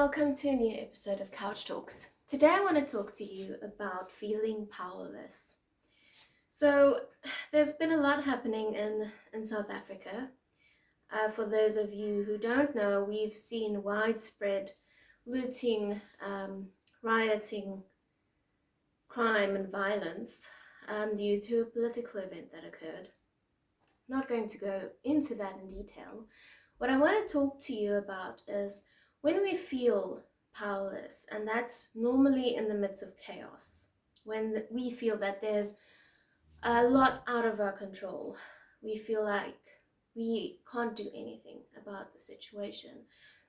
welcome to a new episode of Couch Talks. Today I want to talk to you about feeling powerless. So there's been a lot happening in South Africa. For those of you who don't know, we've seen widespread looting, rioting, crime and violence due to a political event that occurred. I'm not going to go into that in detail. What I want to talk to you about is when we feel powerless, and that's normally in the midst of chaos, when we feel that there's a lot out of our control, we feel like we can't do anything about the situation.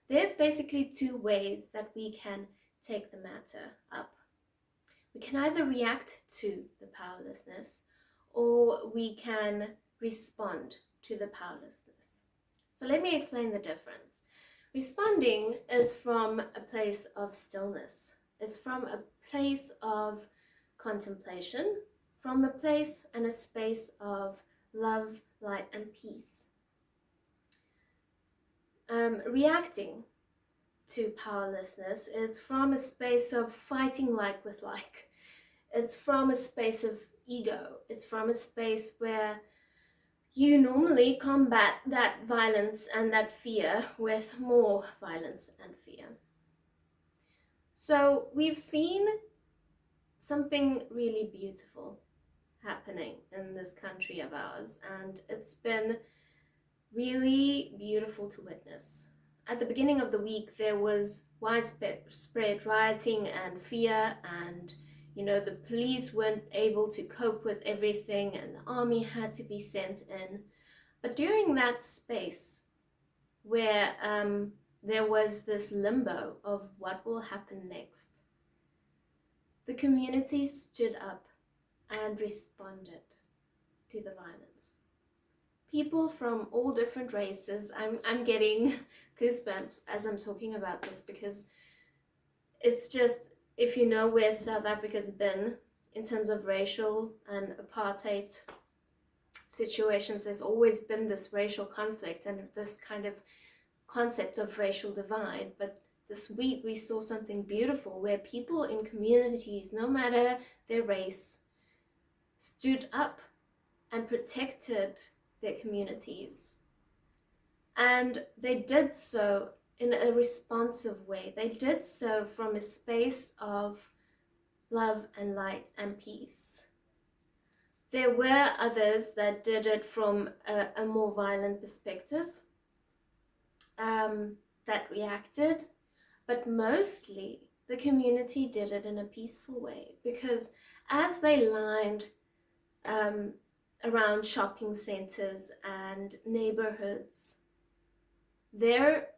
There's basically two ways that we can take the matter up. We can either react to the powerlessness or we can respond to the powerlessness. So let me explain the difference. Responding is from a place of stillness. It's from a place of contemplation, from a place and a space of love, light, and peace. Reacting to powerlessness is from a space of fighting like with like. It's from a space of ego. It's from a space where you normally combat that violence and that fear with more violence and fear. So we've seen something really beautiful happening in this country of ours, and it's been really beautiful to witness. At the beginning of the week, there was widespread rioting and fear, and the police weren't able to cope with everything and the army had to be sent in. But during that space where there was this limbo of what will happen next, the community stood up and responded to the violence. People from all different races, I'm getting goosebumps as I'm talking about this, because it's just, if you know where South Africa's been in terms of racial and apartheid situations, there's always been this racial conflict and this kind of concept of racial divide. But this week we saw something beautiful where people in communities, no matter their race, stood up and protected their communities. And they did so in a responsive way. They did so from a space of love and light and peace. There were others that did it from a more violent perspective, that reacted, but mostly the community did it in a peaceful way, because as they lined around shopping centers and neighborhoods, their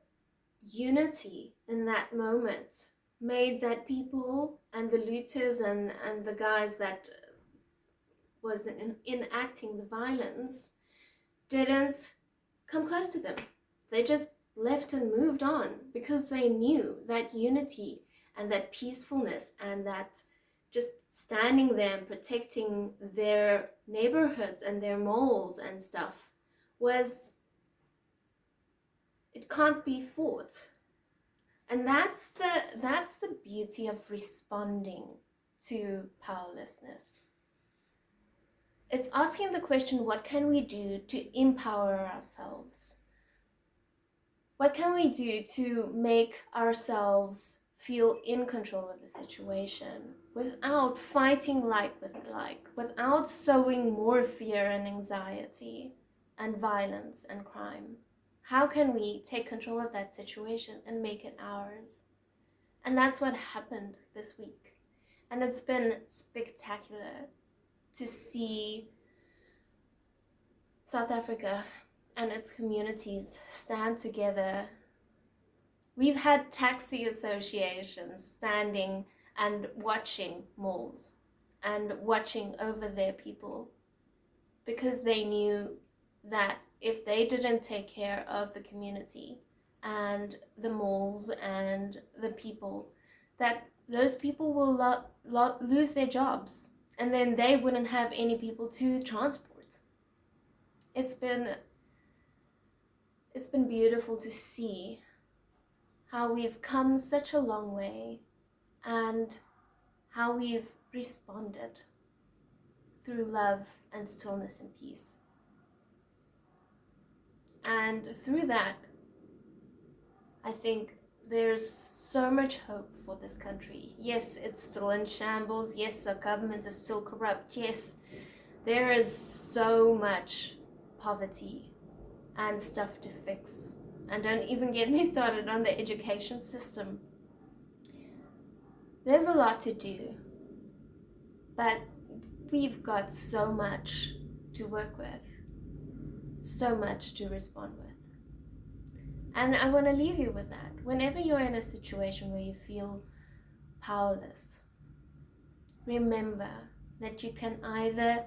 unity in that moment made that people and the looters and the guys that was enacting the violence didn't come close to them. They just left and moved on, because they knew that unity and that peacefulness and that just standing there and protecting their neighborhoods and their malls and stuff it can't be fought. And that's the beauty of responding to powerlessness. It's asking the question, what can we do to empower ourselves? What can we do to make ourselves feel in control of the situation without fighting like with like, without sowing more fear and anxiety and violence and crime? How can we take control of that situation and make it ours? And that's what happened this week. And it's been spectacular to see South Africa and its communities stand together. We've had taxi associations standing and watching malls and watching over their people, because they knew that if they didn't take care of the community and the malls and the people, that those people will lose their jobs, and then they wouldn't have any people to transport. It's been beautiful to see how we've come such a long way and how we've responded through love and stillness and peace. And through that, I think there's so much hope for this country. Yes, it's still in shambles. Yes, our government is still corrupt. Yes, there is so much poverty and stuff to fix. And don't even get me started on the education system. There's a lot to do, but we've got so much to work with, so much to respond with. And I want to leave you with that. Whenever you're in a situation where you feel powerless, remember that you can either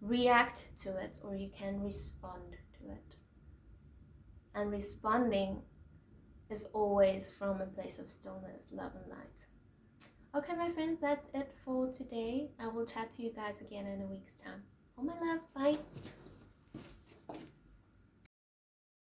react to it or you can respond to it. And responding is always from a place of stillness, love, and light. Okay, my friends, that's it for today. I will chat to you guys again in a week's time. All my love. Bye.